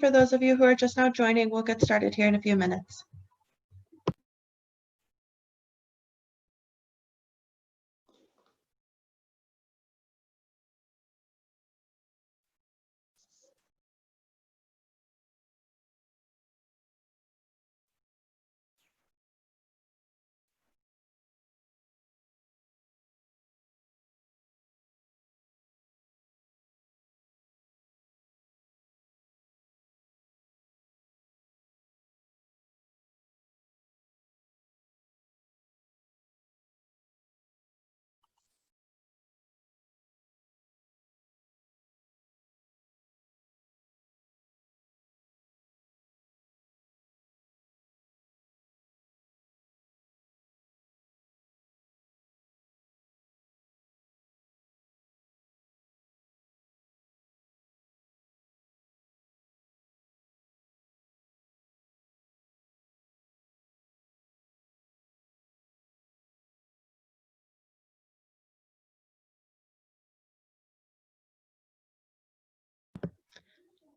For those of you who are just now joining, we'll get started here in a few minutes.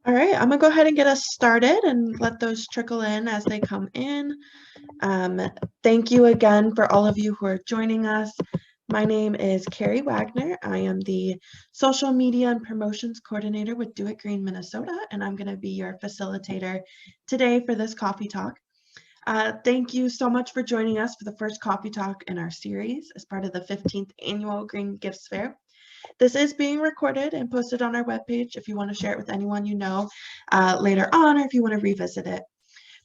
All right, I'm gonna go ahead and get us started and let those trickle in as they come in. Thank you again for all of you who are joining us. My name is Carrie Wagner. I am the Social Media and Promotions Coordinator with Do It Green, Minnesota, and I'm gonna be your facilitator today for this coffee talk. Thank you so much for joining us for the first coffee talk in our series as part of the 15th Annual Green Gifts Fair. This is being recorded and posted on our webpage if you want to share it with anyone you know later on, or if you want to revisit it.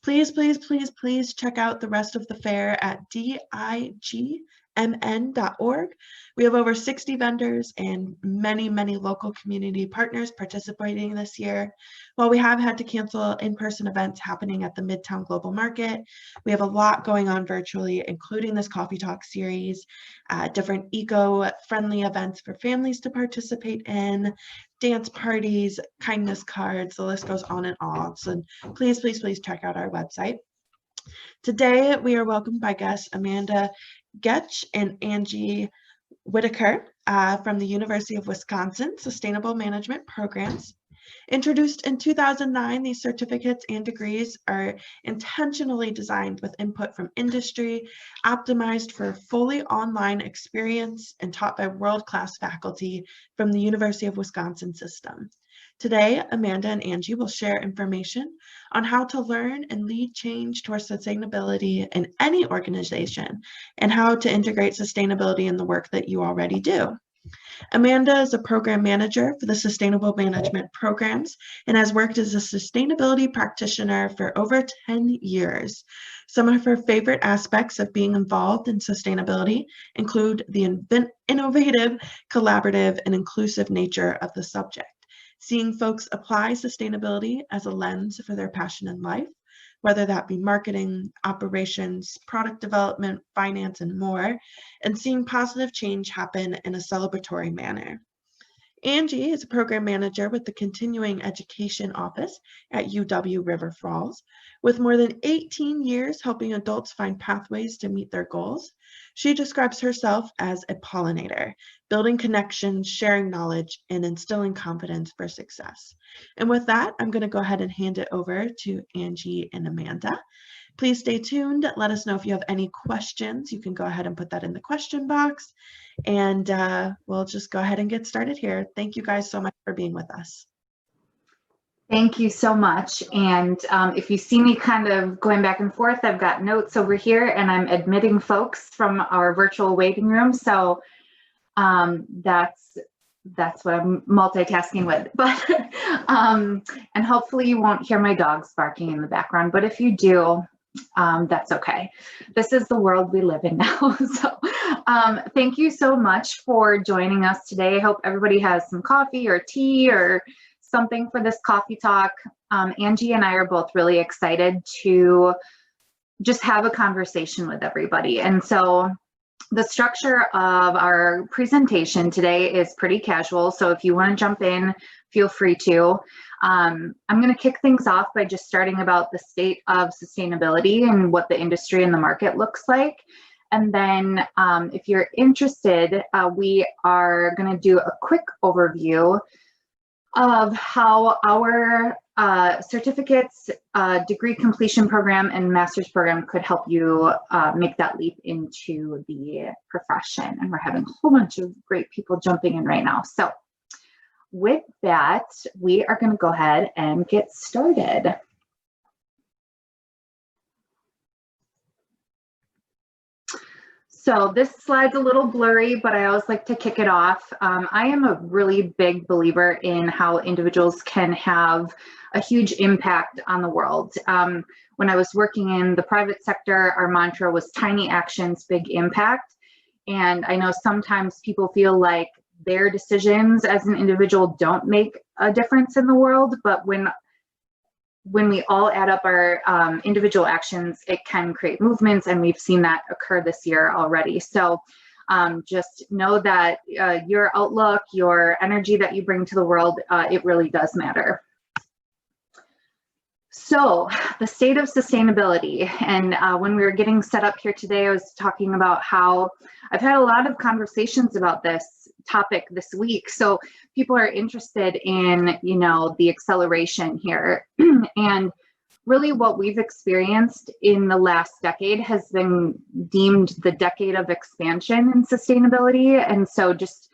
Please, please, please, please check out the rest of the fair at digmn.org. We have over 60 vendors and many, many local community partners participating this year. While we have had to cancel in-person events happening at the Midtown Global Market, we have a lot going on virtually, including this Coffee Talk series, different eco-friendly events for families to participate in, dance parties, kindness cards, the list goes on and on. So please, please, please check out our website. Today, we are welcomed by guests Amanda Goetsch and Angie Whitaker from the University of Wisconsin Sustainable Management Programs. Introduced in 2009, these certificates and degrees are intentionally designed with input from industry, optimized for a fully online experience, and taught by world-class faculty from the University of Wisconsin system. Today, Amanda and Angie will share information on how to learn and lead change towards sustainability in any organization and how to integrate sustainability in the work that you already do. Amanda is a program manager for the Sustainable Management Programs and has worked as a sustainability practitioner for over 10 years. Some of her favorite aspects of being involved in sustainability include the innovative, collaborative, and inclusive nature of the subject, seeing folks apply sustainability as a lens for their passion in life, whether that be marketing, operations, product development, finance, and more, and seeing positive change happen in a celebratory manner. Angie is a program manager with the Continuing Education Office at UW River Falls. With more than 18 years helping adults find pathways to meet their goals, she describes herself as a pollinator, building connections, sharing knowledge, and instilling confidence for success. And with that, I'm going to go ahead and hand it over to Angie and Amanda. Please stay tuned. Let us know if you have any questions. You can go ahead and put that in the question box, and we'll just go ahead and get started here. Thank you guys so much for being with us. Thank you so much. And if you see me kind of going back and forth, I've got notes over here and I'm admitting folks from our virtual waiting room. So that's what I'm multitasking with. But and hopefully you won't hear my dogs barking in the background. But if you do, that's okay. This is the world we live in now. So thank you so much for joining us today. I hope everybody has some coffee or tea or something for this coffee talk. Angie and I are both really excited to just have a conversation with everybody. And so the structure of our presentation today is pretty casual. So if you want to jump in, feel free to. I'm going to kick things off by just starting about the state of sustainability and what the industry and the market looks like. And then if you're interested, we are going to do a quick overview of how our certificates, degree completion program, and master's program could help you make that leap into the profession. And we're having a whole bunch of great people jumping in right now. So with that, we are going to go ahead and get started. So this slide's a little blurry, but I always like to kick it off. I am a really big believer in how individuals can have a huge impact on the world. When I was working in the private sector, our mantra was tiny actions, big impact. And I know sometimes people feel like their decisions as an individual don't make a difference in the world, but when we all add up our individual actions, it can create movements, and we've seen that occur this year already. So just know that your outlook, your energy that you bring to the world, it really does matter. So the state of sustainability, and when we were getting set up here today, I was talking about how I've had a lot of conversations about this topic this week. So people are interested in, you know, the acceleration here. And really what we've experienced in the last decade has been deemed the decade of expansion in sustainability. And so just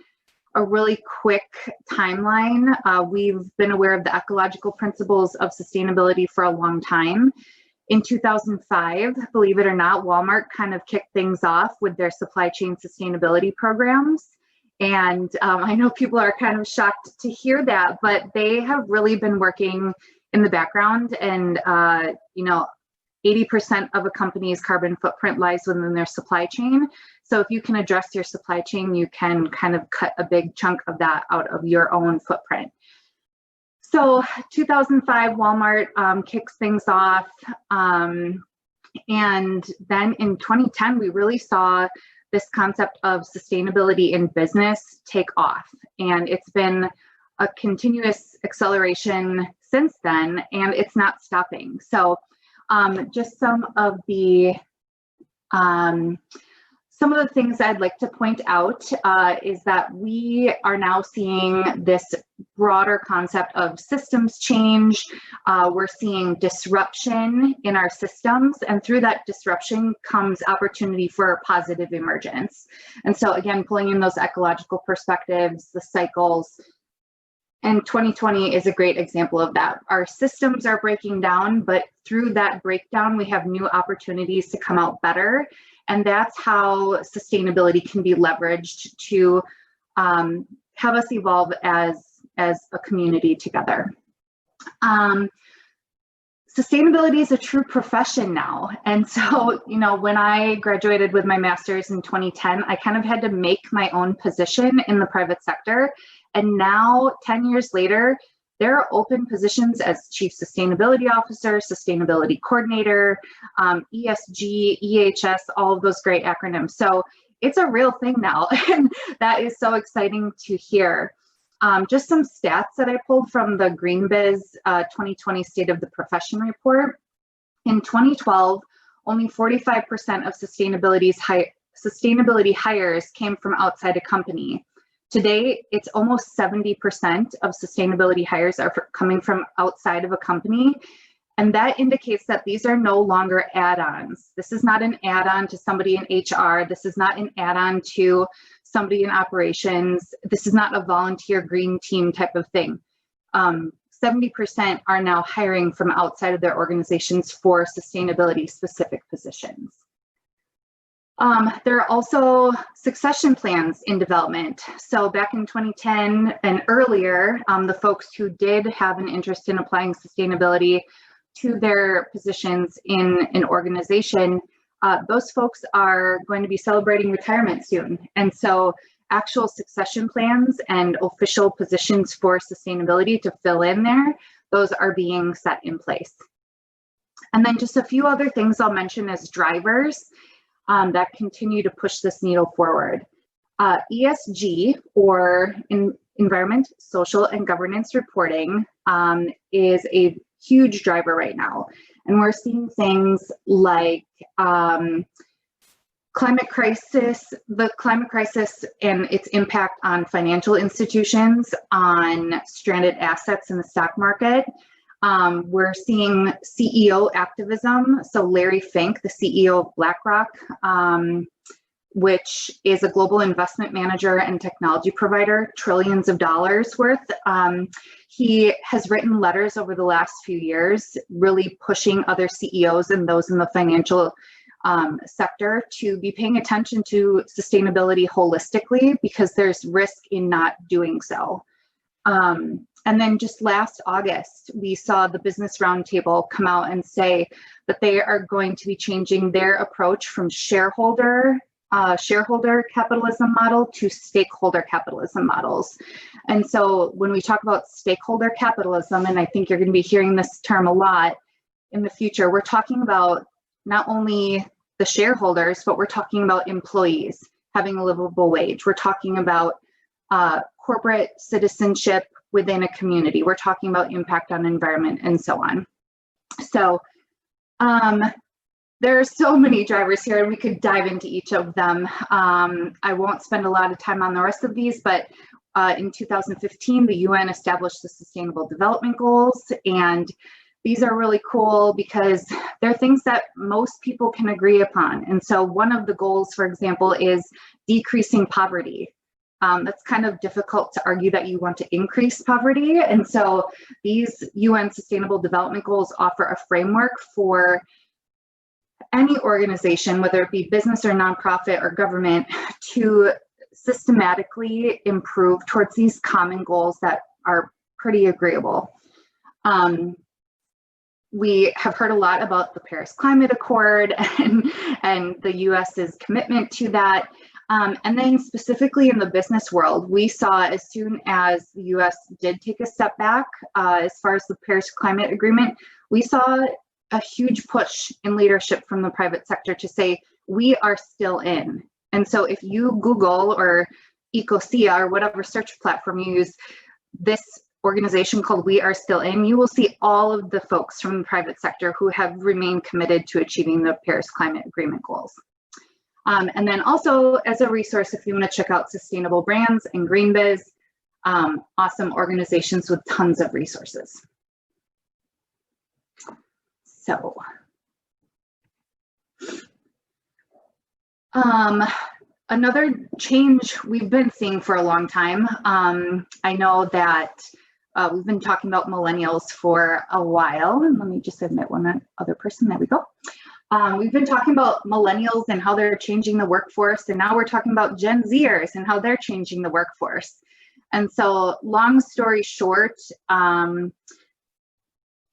a really quick timeline. We've been aware of the ecological principles of sustainability for a long time. In 2005, believe it or not, Walmart kind of kicked things off with their supply chain sustainability programs. And I know people are kind of shocked to hear that, but they have really been working in the background, and you know, 80% of a company's carbon footprint lies within their supply chain. So if you can address your supply chain, you can kind of cut a big chunk of that out of your own footprint. So 2005, Walmart kicks things off. And then in 2010, we really saw this concept of sustainability in business take off. And it's been a continuous acceleration since then, and it's not stopping. So just some of the things I'd like to point out is that we are now seeing this broader concept of systems change. We're seeing disruption in our systems, and through that disruption comes opportunity for positive emergence. And so again, pulling in those ecological perspectives, the cycles, and 2020 is a great example of that. Our systems are breaking down, but through that breakdown, we have new opportunities to come out better. And that's how sustainability can be leveraged to have us evolve as a community together. Sustainability is a true profession now. And so, you know, when I graduated with my master's in 2010, I kind of had to make my own position in the private sector. And now, 10 years later, there are open positions as Chief Sustainability Officer, Sustainability Coordinator, ESG, EHS, all of those great acronyms. So it's a real thing now, and that is so exciting to hear. Just some stats that I pulled from the GreenBiz 2020 State of the Profession report. In 2012, only 45% of sustainability hires came from outside a company. Today, it's almost 70% of sustainability hires are coming from outside of a company. And that indicates that these are no longer add-ons. This is not an add-on to somebody in HR. This is not an add-on to somebody in operations. This is not a volunteer green team type of thing. 70% are now hiring from outside of their organizations for sustainability specific positions. There are also succession plans in development. So back in 2010 and earlier, the folks who did have an interest in applying sustainability to their positions in an organization, those folks are going to be celebrating retirement soon. And so actual succession plans and official positions for sustainability to fill in there, those are being set in place. And then just a few other things I'll mention as drivers that continue to push this needle forward. ESG, or environment, social, and governance reporting, is a huge driver right now. And we're seeing things like the climate crisis and its impact on financial institutions, on stranded assets in the stock market, We're seeing CEO activism. So Larry Fink, the CEO of BlackRock, which is a global investment manager and technology provider, trillions of dollars worth. He has written letters over the last few years, really pushing other CEOs and those in the financial sector to be paying attention to sustainability holistically, because there's risk in not doing so. And then just last August, we saw the Business Roundtable come out and say that they are going to be changing their approach from shareholder capitalism model to stakeholder capitalism models. And so when we talk about stakeholder capitalism, and I think you're going to be hearing this term a lot in the future, we're talking about not only the shareholders, but we're talking about employees having a livable wage. We're talking about corporate citizenship within a community. We're talking about impact on environment and so on. So there are so many drivers here, and we could dive into each of them. I won't spend a lot of time on the rest of these, but in 2015, the UN established the Sustainable Development Goals, and these are really cool because they're things that most people can agree upon. And so one of the goals, for example, is decreasing poverty. That's kind of difficult to argue that you want to increase poverty. And so these UN Sustainable Development Goals offer a framework for any organization, whether it be business or nonprofit or government, to systematically improve towards these common goals that are pretty agreeable. We have heard a lot about the Paris Climate Accord and the US's commitment to that. And then specifically in the business world, we saw as soon as the US did take a step back as far as the Paris Climate Agreement, we saw a huge push in leadership from the private sector to say, we are still in. And so if you Google or Ecosia or whatever search platform you use, this organization called We Are Still In, you will see all of the folks from the private sector who have remained committed to achieving the Paris Climate Agreement goals. And then also as a resource, if you want to check out Sustainable Brands and Green Biz, awesome organizations with tons of resources. So, another change we've been seeing for a long time. I know that we've been talking about millennials for a while. And let me just admit one other person, there we go. We've been talking about millennials and how they're changing the workforce, and now we're talking about Gen Zers and how they're changing the workforce. And so long story short,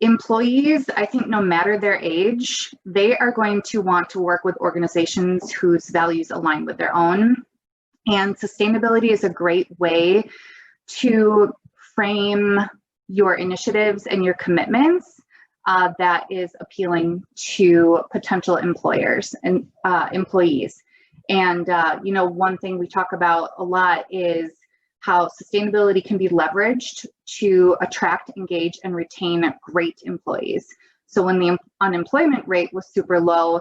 employees, I think no matter their age, they are going to want to work with organizations whose values align with their own. And sustainability is a great way to frame your initiatives and your commitments that is appealing to potential employers and employees. And you know, one thing we talk about a lot is how sustainability can be leveraged to attract, engage, and retain great employees. So when the unemployment rate was super low,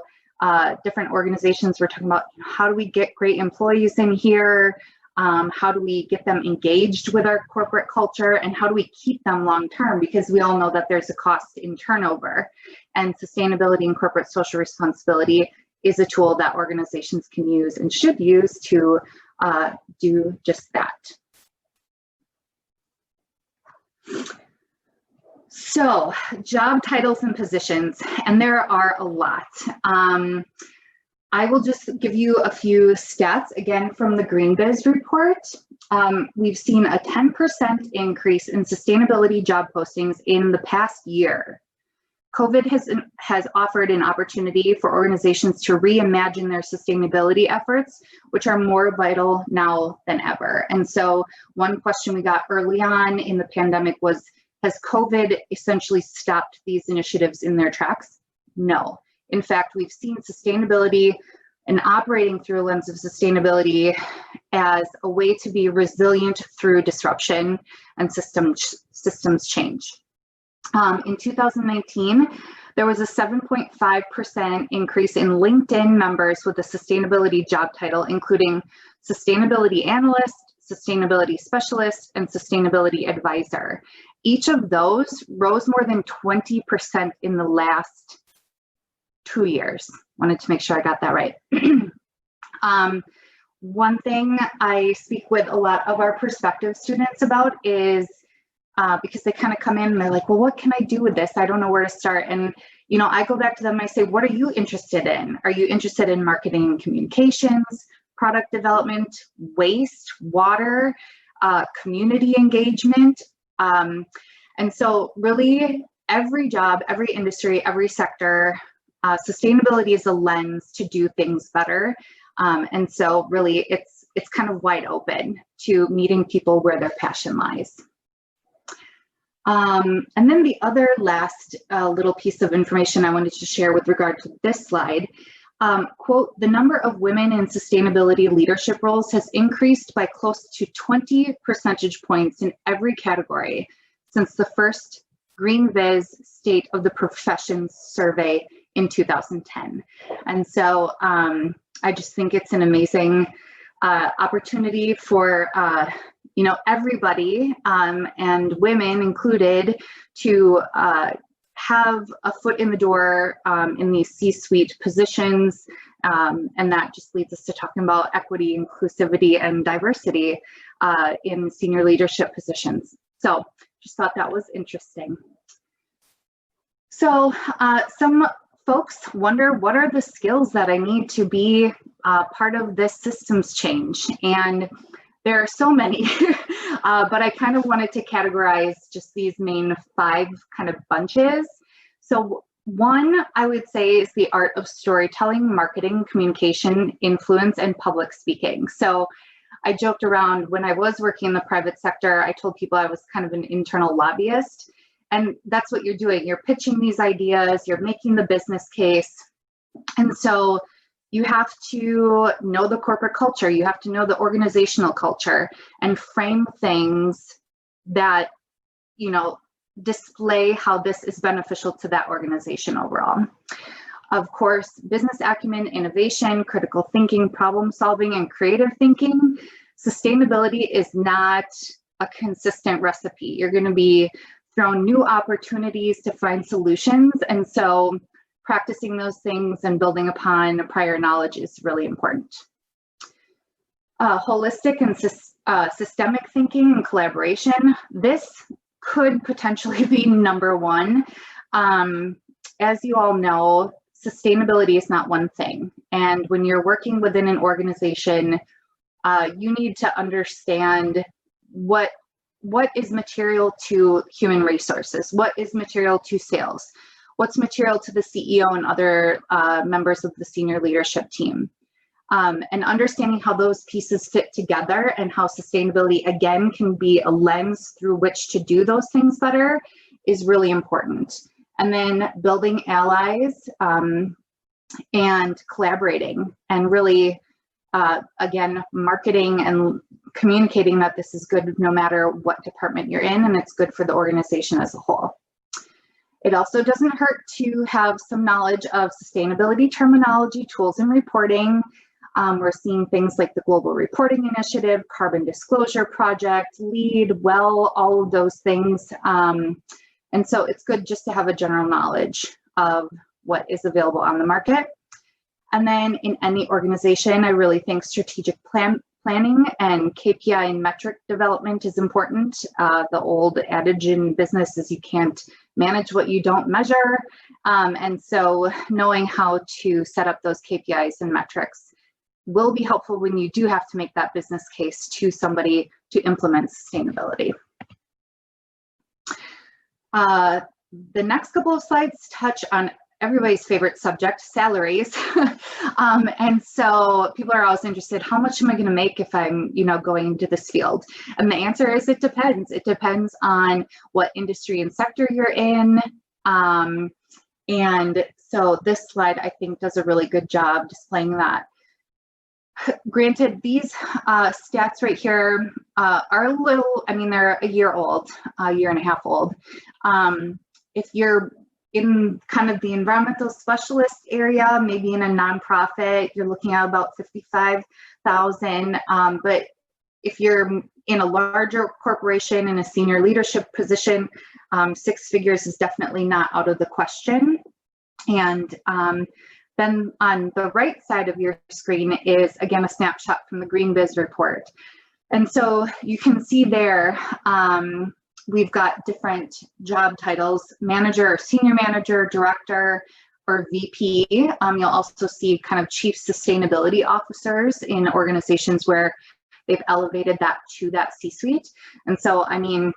different organizations were talking about, how do we get great employees in here? How do we get them engaged with our corporate culture, and how do we keep them long-term? Because we all know that there's a cost in turnover, and sustainability and corporate social responsibility is a tool that organizations can use and should use to do just that. So, job titles and positions, and there are a lot. I will just give you a few stats, again, from the Green Biz report. We've seen a 10% increase in sustainability job postings in the past year. COVID has offered an opportunity for organizations to reimagine their sustainability efforts, which are more vital now than ever. And so one question we got early on in the pandemic was, has COVID essentially stopped these initiatives in their tracks? No. In fact, we've seen sustainability and operating through a lens of sustainability as a way to be resilient through disruption and systems change. In 2019, there was a 7.5% increase in LinkedIn members with a sustainability job title, including sustainability analyst, sustainability specialist, and sustainability advisor. Each of those rose more than 20% in the last 2 years. Wanted to make sure I got that right. One thing I speak with a lot of our prospective students about is because they kind of come in and they're like, well, what can I do with this? I don't know where to start. And, you know, I go back to them and I say, what are you interested in? Are you interested in marketing and communications, product development, waste, water, community engagement? And so really every job, every industry, every sector, sustainability is a lens to do things better. And so really it's kind of wide open to meeting people where their passion lies. And then the other last little piece of information I wanted to share with regard to this slide, quote, the number of women in sustainability leadership roles has increased by close to 20 percentage points in every category since the first Green Viz State of the Professions survey in 2010. And so I just think it's an amazing opportunity for you know, everybody and women included to have a foot in the door in these C-suite positions. And that just leads us to talking about equity, inclusivity, and diversity in senior leadership positions. So just thought that was interesting. So some folks wonder, what are the skills that I need to be part of this systems change? And there are so many, but I kind of wanted to categorize just these main 5 kind of bunches. So one, I would say, is the art of storytelling, marketing, communication, influence, and public speaking. So I joked around when I was working in the private sector, I told people I was kind of an internal lobbyist. And that's what you're doing. You're pitching these ideas, you're making the business case. And so you have to know the corporate culture, you have to know the organizational culture and frame things that, you know, display how this is beneficial to that organization overall. Of course, business acumen, innovation, critical thinking, problem solving, and creative thinking. Sustainability is not a consistent recipe. You're going to be thrown new opportunities to find solutions. And so practicing those things and building upon prior knowledge is really important. Holistic and systemic thinking and collaboration. This could potentially be number 1. As you all know, sustainability is not one thing. And when you're working within an organization, you need to understand what is material to human resources, what is material to sales, what's material to the CEO and other members of the senior leadership team. And understanding how those pieces fit together and how sustainability, again, can be a lens through which to do those things better is really important. And then building allies and collaborating and really, again, marketing and communicating that this is good no matter what department you're in, and it's good for the organization as a whole. It also doesn't hurt to have some knowledge of sustainability terminology, tools, and reporting. We're seeing things like the Global Reporting Initiative, Carbon Disclosure Project, LEED, WELL, all of those things. And so it's good just to have a general knowledge of what is available on the market. And then in any organization, I really think strategic planning and KPI and metric development is important. The old adage in business is you can't manage what you don't measure. And so knowing how to set up those KPIs and metrics will be helpful when you do have to make that business case to somebody to implement sustainability. The next couple of slides touch on everybody's favorite subject, salaries. And so people are always interested, how much am I going to make if I'm, going into this field? And the answer is it depends. It depends on what industry and sector you're in. And so this slide, I think, does a really good job displaying that. Granted, these stats right here are a little, they're a year old, a year and a half old. If you're in kind of the environmental specialist area, maybe in a nonprofit, you're looking at about 55,000. But if you're in a larger corporation in a senior leadership position, 6 figures is definitely not out of the question. And then on the right side of your screen is, again, a snapshot from the Green Biz report. And so you can see there, we've got different job titles: manager or senior manager, director, or VP. You'll also see kind of chief sustainability officers in organizations where they've elevated that to that C-suite. And so, I mean,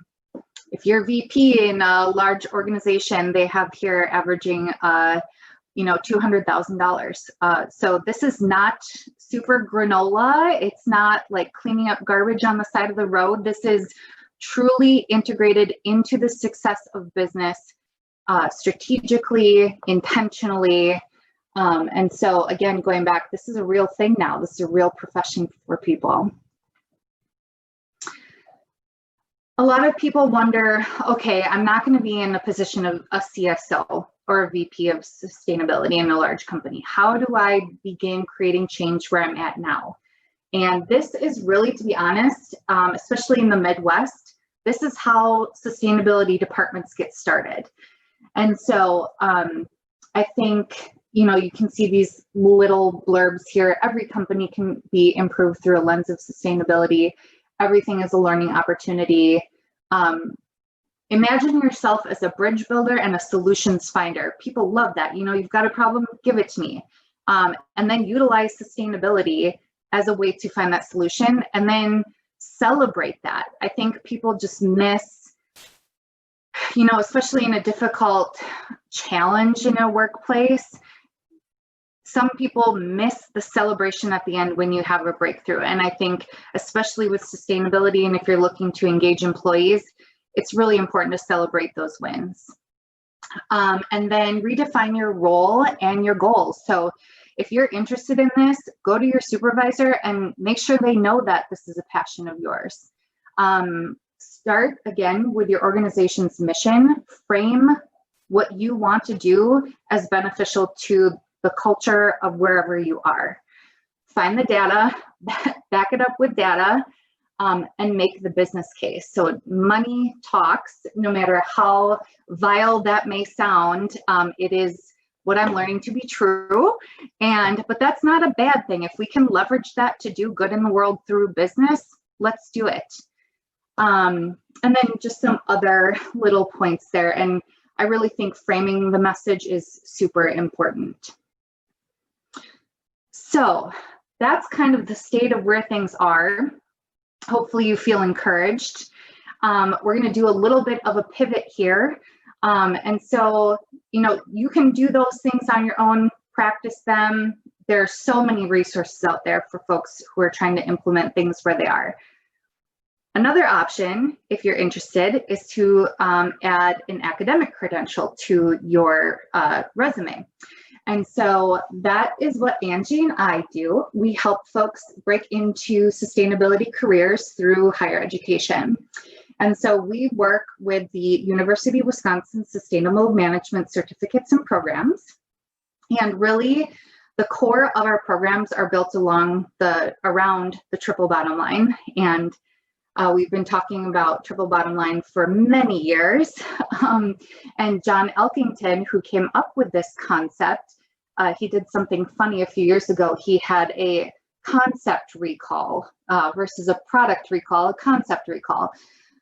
if you're VP in a large organization, they have here averaging, $200,000. So this is not super granola. It's not like cleaning up garbage on the side of the road. This is truly integrated into the success of business, strategically, intentionally. And so again, going back, this is a real thing now. This is a real profession for people. A lot of people wonder, okay, I'm not going to be in a position of a CSO or a VP of sustainability in a large company. How do I begin creating change where I'm at now? And this is really, to be honest, especially in the Midwest, this is how sustainability departments get started. And so I think, you can see these little blurbs here. Every company can be improved through a lens of sustainability. Everything is a learning opportunity. Imagine yourself as a bridge builder and a solutions finder. People love that. You've got a problem, give it to me. And then utilize sustainability as a way to find that solution, and then celebrate that. I think people just miss, especially in a difficult challenge in a workplace, some people miss the celebration at the end when you have a breakthrough. And I think, especially with sustainability, and if you're looking to engage employees, it's really important to celebrate those wins. And then redefine your role and your goals. So if you're interested in this, go to your supervisor and make sure they know that this is a passion of yours. Start again with your organization's mission. Frame what you want to do as beneficial to the culture of wherever you are. Find the data, back it up with data, and make the business case. So money talks, no matter how vile that may sound. It is what I'm learning to be true. But that's not a bad thing. If we can leverage that to do good in the world through business, let's do it. And then just some other little points there. And I really think framing the message is super important. So that's kind of the state of where things are. Hopefully you feel encouraged. We're going to do a little bit of a pivot here. And so, you can do those things on your own, practice them. There are so many resources out there for folks who are trying to implement things where they are. Another option, if you're interested, is to add an academic credential to your resume. And so that is what Angie and I do. We help folks break into sustainability careers through higher education. And so we work with the University of Wisconsin Sustainable Management Certificates and Programs. And really, the core of our programs are built around the triple bottom line. And we've been talking about triple bottom line for many years. And John Elkington, who came up with this concept, he did something funny a few years ago. He had a concept recall versus a product recall, a concept recall.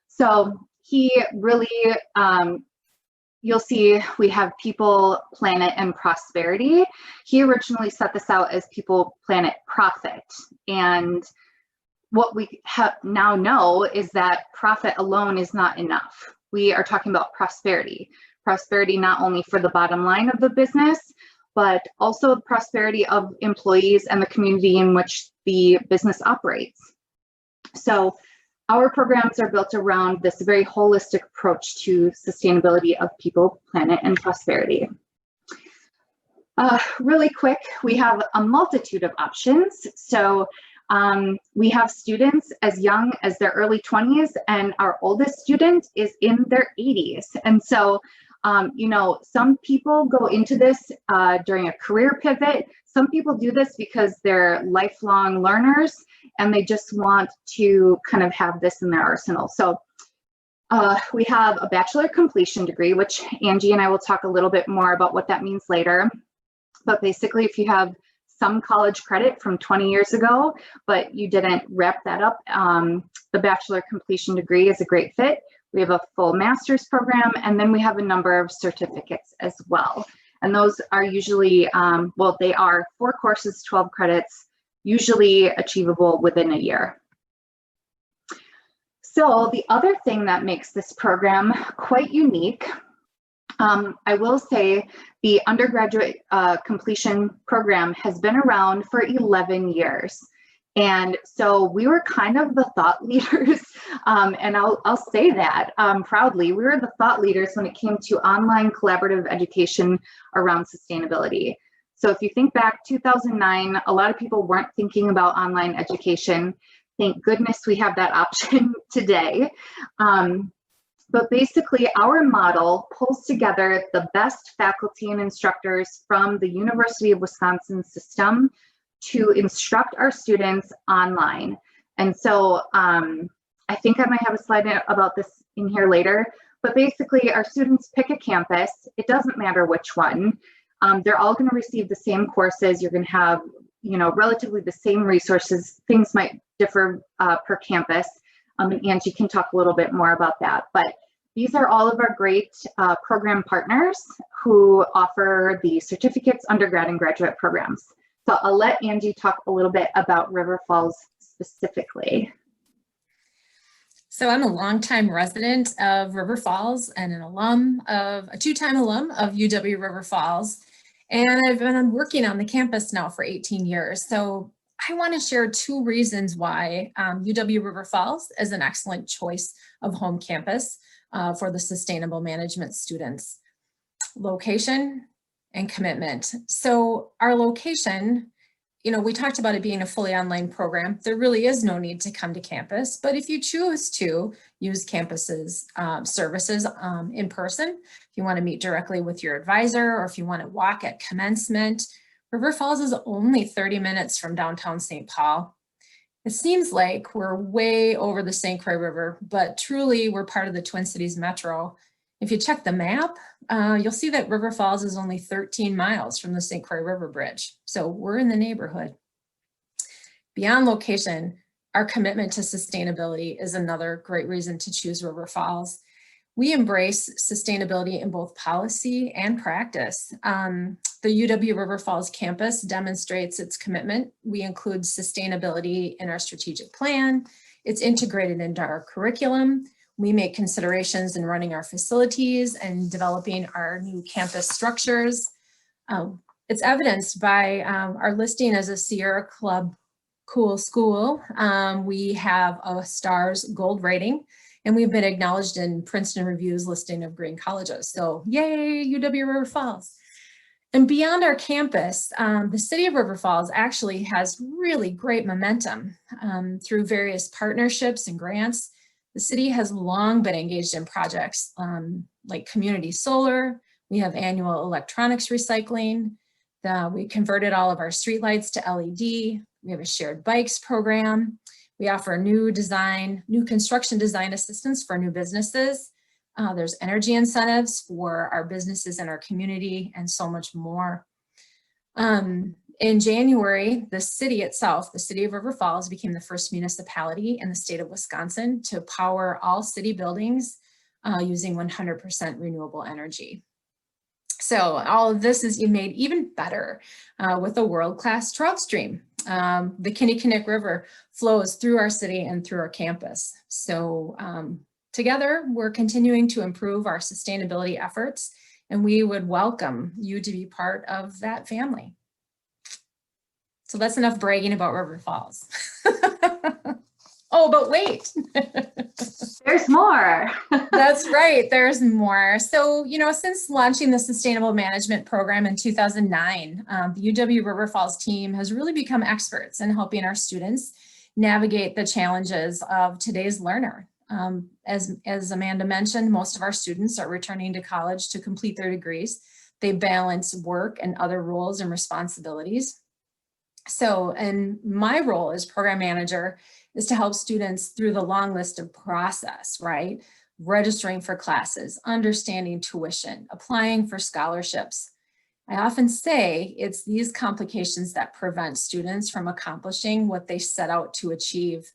So he really, you'll see we have people, planet, and prosperity. He originally set this out as people, planet, profit. And what we now know is that profit alone is not enough. We are talking about prosperity. Prosperity not only for the bottom line of the business, but also the prosperity of employees and the community in which the business operates. So our programs are built around this very holistic approach to sustainability of people, planet, and prosperity. Really quick, we have a multitude of options. So we have students as young as their early 20s, and our oldest student is in their 80s. And so You know, some people go into this during a career pivot. Some people do this because they're lifelong learners and they just want to kind of have this in their arsenal. So we have a bachelor completion degree, which Angie and I will talk a little bit more about what that means later. But basically, if you have some college credit from 20 years ago, but you didn't wrap that up, the bachelor completion degree is a great fit. We have a full master's program, and then we have a number of certificates as well. And those are usually, well, they are 4 courses, 12 credits, usually achievable within a year. So the other thing that makes this program quite unique, I will say the undergraduate completion program has been around for 11 years. And so we were kind of the thought leaders, and I'll say that proudly. We were the thought leaders when it came to online collaborative education around sustainability. So if you think back, 2009, a lot of people weren't thinking about online education. Thank goodness we have that option today. But basically, our model pulls together the best faculty and instructors from the University of Wisconsin system to instruct our students online. And so I think I might have a slide about this in here later, but basically our students pick a campus. It doesn't matter which one. They're all going to receive the same courses. You're going to have, you know, relatively the same resources. Things might differ per campus. And Angie can talk a little bit more about that. But these are all of our great program partners who offer the certificates, undergrad and graduate programs. So I'll let Angie talk a little bit about River Falls specifically. So I'm a longtime resident of River Falls and a two-time alum of UW River Falls. And I've been working on the campus now for 18 years. So I want to share 2 reasons why UW River Falls is an excellent choice of home campus for the sustainable management students. Location and commitment. So our location, you know, we talked about it being a fully online program. There really is no need to come to campus, but if you choose to use campus's services in person, if you want to meet directly with your advisor, or if you want to walk at commencement, River Falls is only 30 minutes from downtown St. Paul. It seems like we're way over the St. Croix River, but truly we're part of the Twin Cities Metro. If you check the map, you'll see that River Falls is only 13 miles from the St. Croix River Bridge. So we're in the neighborhood. Beyond location, our commitment to sustainability is another great reason to choose River Falls. We embrace sustainability in both policy and practice. The UW River Falls campus demonstrates its commitment. We include sustainability in our strategic plan. It's integrated into our curriculum. We make considerations in running our facilities and developing our new campus structures. It's evidenced by our listing as a Sierra Club Cool School. We have a STARS Gold rating, and we've been acknowledged in Princeton Review's listing of green colleges. So yay, UW River Falls. And beyond our campus, the city of River Falls actually has really great momentum through various partnerships and grants. The city has long been engaged in projects like community solar. We have annual electronics recycling. We converted all of our streetlights to LED. We have a shared bikes program. We offer new construction design assistance for new businesses. There's energy incentives for our businesses and our community, and so much more. In January, the city itself, the city of River Falls, became the first municipality in the state of Wisconsin to power all city buildings using 100% renewable energy. So all of this is made even better with a world-class trout stream. The Kinnickinnick River flows through our city and through our campus. So together, we're continuing to improve our sustainability efforts, and we would welcome you to be part of that family. So that's enough bragging about River Falls. Oh, but wait. There's more. That's right, there's more. So, you know, since launching the Sustainable Management Program in 2009, the UW River Falls team has really become experts in helping our students navigate the challenges of today's learner. As Amanda mentioned, most of our students are returning to college to complete their degrees. They balance work and other roles and responsibilities. So, and my role as program manager is to help students through the long list of process, right? Registering for classes, understanding tuition, applying for scholarships. I often say it's these complications that prevent students from accomplishing what they set out to achieve.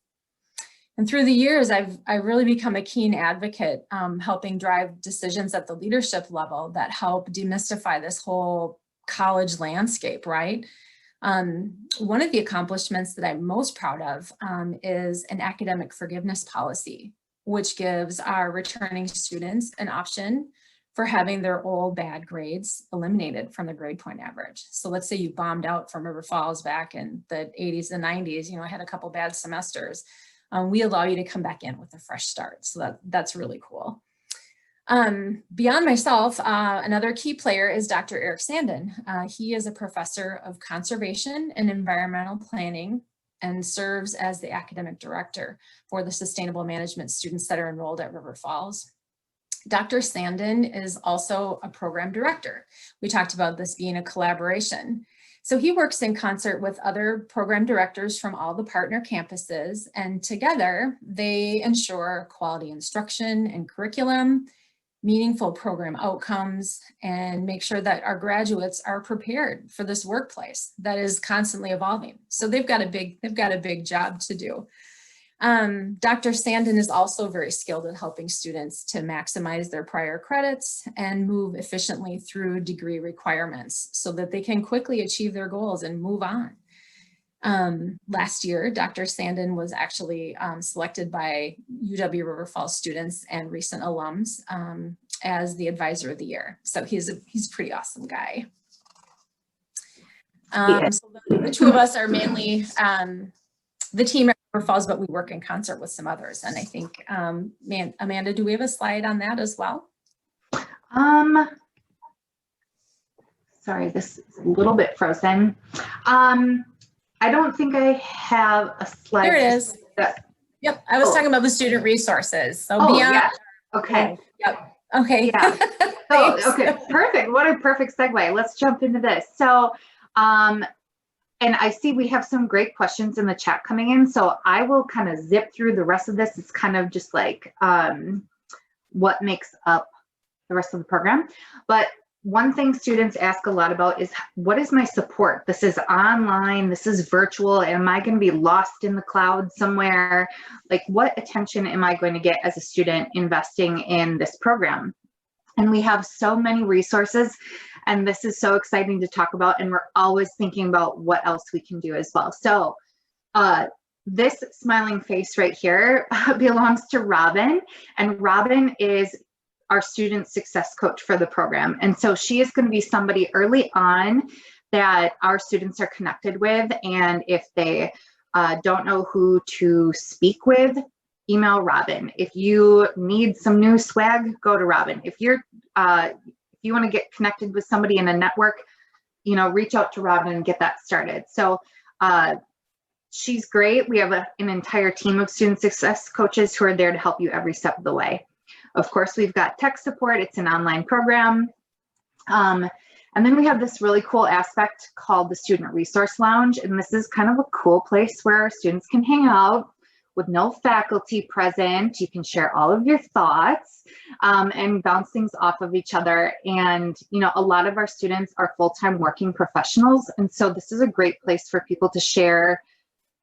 And through the years, I've really become a keen advocate, helping drive decisions at the leadership level that help demystify this whole college landscape, right? One of the accomplishments that I'm most proud of is an academic forgiveness policy, which gives our returning students an option for having their old bad grades eliminated from the grade point average. So let's say you bombed out from River Falls back in the 80s and 90s, you know, had a couple bad semesters. We allow you to come back in with a fresh start. So that's really cool. Beyond myself, another key player is Dr. Eric Sandin. He is a professor of conservation and environmental planning and serves as the academic director for the sustainable management students that are enrolled at River Falls. Dr. Sandin is also a program director. We talked about this being a collaboration. So he works in concert with other program directors from all the partner campuses, and together they ensure quality instruction and curriculum, meaningful program outcomes, and make sure that our graduates are prepared for this workplace that is constantly evolving. So they've got a big job to do. Dr. Sandin is also very skilled at helping students to maximize their prior credits and move efficiently through degree requirements so that they can quickly achieve their goals and move on. Last year, Dr. Sandin was actually selected by UW River Falls students and recent alums as the advisor of the year. So he's a pretty awesome guy. So the two of us are mainly the team at River Falls, but we work in concert with some others. And I think, Amanda, do we have a slide on that as well? Sorry, this is a little bit frozen. I don't think I have a slide. There it is. Yep, I was talking about the student resources. So beyond. Yeah. Okay. Yep. Okay. Yeah. So, okay, perfect. What a perfect segue. Let's jump into this. So, and I see we have some great questions in the chat coming in. So I will kind of zip through the rest of this. It's kind of just like what makes up the rest of the program. But one thing students ask a lot about is, what is my support? This is online, this is virtual. Am I going to be lost in the cloud somewhere? Like, what attention am I going to get as a student investing in this program? And we have so many resources, and this is so exciting to talk about. And we're always thinking about what else we can do as well. So this smiling face right here belongs to Robin, and Robin is our student success coach for the program. And so she is going to be somebody early on that our students are connected with. And if they don't know who to speak with, email Robin. If you need some new swag, go to Robin. If you want to get connected with somebody in a network, you know, reach out to Robin and get that started. So she's great. We have an entire team of student success coaches who are there to help you every step of the way. Of course, we've got tech support. It's an online program. And then we have this really cool aspect called the Student Resource Lounge. And this is kind of a cool place where our students can hang out with no faculty present. You can share all of your thoughts and bounce things off of each other. And, you know, a lot of our students are full-time working professionals. And so this is a great place for people to share,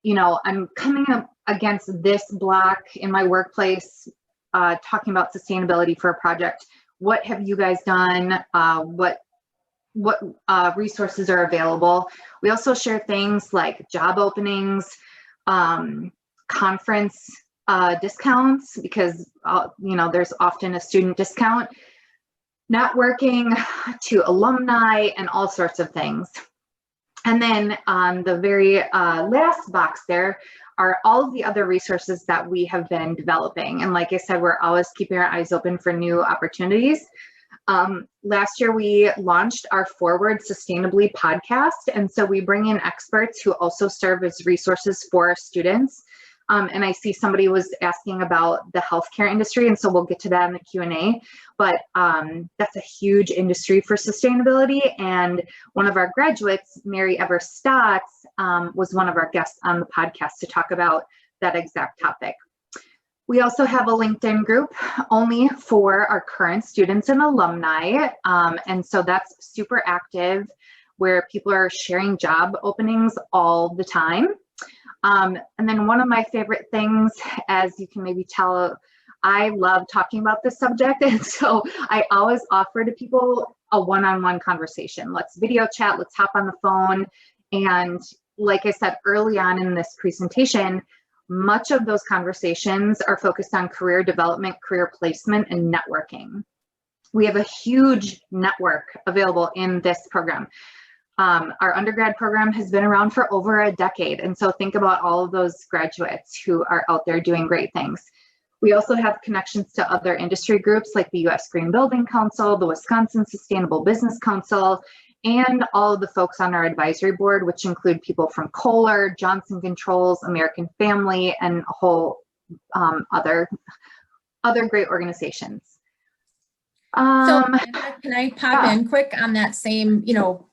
you know, I'm coming up against this block in my workplace, talking about sustainability for a project. What have you guys done? What resources are available? We also share things like job openings, conference discounts, because you know, there's often a student discount, networking to alumni, and all sorts of things. And then on the very last box there are all of the other resources that we have been developing. And like I said, we're always keeping our eyes open for new opportunities. Last year, we launched our Forward Sustainably podcast. And so we bring in experts who also serve as resources for our students. And I see somebody was asking about the healthcare industry, and so we'll get to that in the Q&A. But that's a huge industry for sustainability. And one of our graduates, Mary Ever Stotts, was one of our guests on the podcast to talk about that exact topic. We also have a LinkedIn group only for our current students and alumni. And so that's super active, where people are sharing job openings all the time. And then one of my favorite things, as you can maybe tell, I love talking about this subject. And so I always offer to people a one-on-one conversation. Let's video chat, let's hop on the phone. And like I said early on in this presentation, much of those conversations are focused on career development, career placement, and networking. We have a huge network available in this program. Our undergrad program has been around for over a decade. And so think about all of those graduates who are out there doing great things. We also have connections to other industry groups like the U.S. Green Building Council, the Wisconsin Sustainable Business Council, and all of the folks on our advisory board, which include people from Kohler, Johnson Controls, American Family, and a whole other great organizations. So can I pop in quick on that same,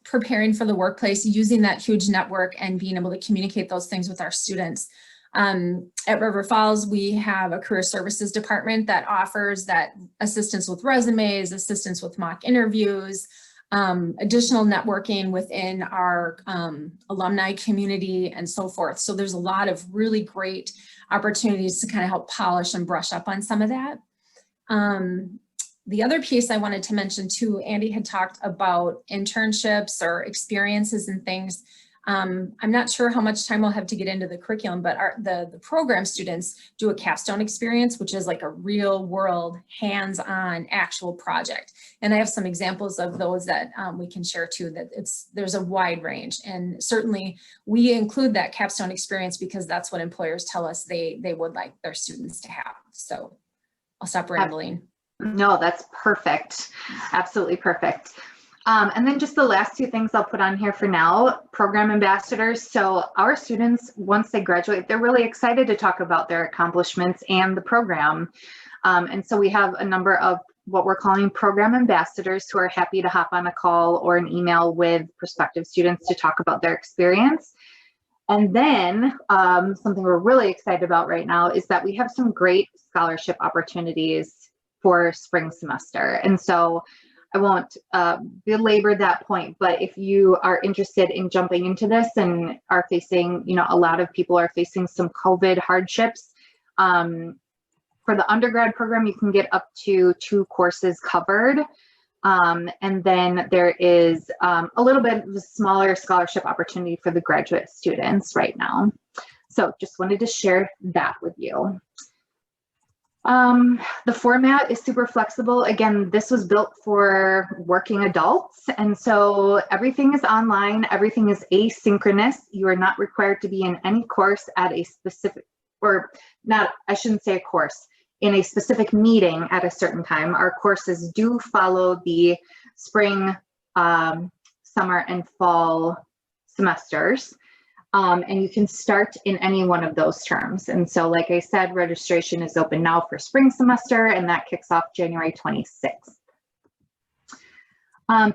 preparing for the workplace, using that huge network and being able to communicate those things with our students. At River Falls, we have a career services department that offers that assistance with resumes, assistance with mock interviews, additional networking within our alumni community and so forth. So there's a lot of really great opportunities to kind of help polish and brush up on some of that. The other piece I wanted to mention too, Andy had talked about internships or experiences and things. I'm not sure how much time we'll have to get into the curriculum, but the program students do a capstone experience, which is like a real world, hands-on actual project. And I have some examples of those that we can share too, that there's a wide range. And certainly we include that capstone experience because that's what employers tell us they would like their students to have. So I'll stop rambling. No, that's perfect. Absolutely perfect. And then just the last two things I'll put on here for now, program ambassadors. So our students, once they graduate, they're really excited to talk about their accomplishments and the program. And so we have a number of what we're calling program ambassadors who are happy to hop on a call or an email with prospective students to talk about their experience. And then something we're really excited about right now is that we have some great scholarship opportunities for spring semester. And so I won't belabor that point, but if you are interested in jumping into this and are facing, a lot of people are facing some COVID hardships. For the undergrad program, you can get up to 2 courses covered. And then there is a little bit of a smaller scholarship opportunity for the graduate students right now. So just wanted to share that with you. The format is super flexible. Again, this was built for working adults. And so everything is online, everything is asynchronous. You are not required to be in any course at a specific, or not, I shouldn't say a course, in a specific meeting at a certain time. Our courses do follow the spring, summer, and fall semesters. And you can start in any one of those terms. And so, like I said, registration is open now for spring semester, and that kicks off January 26th.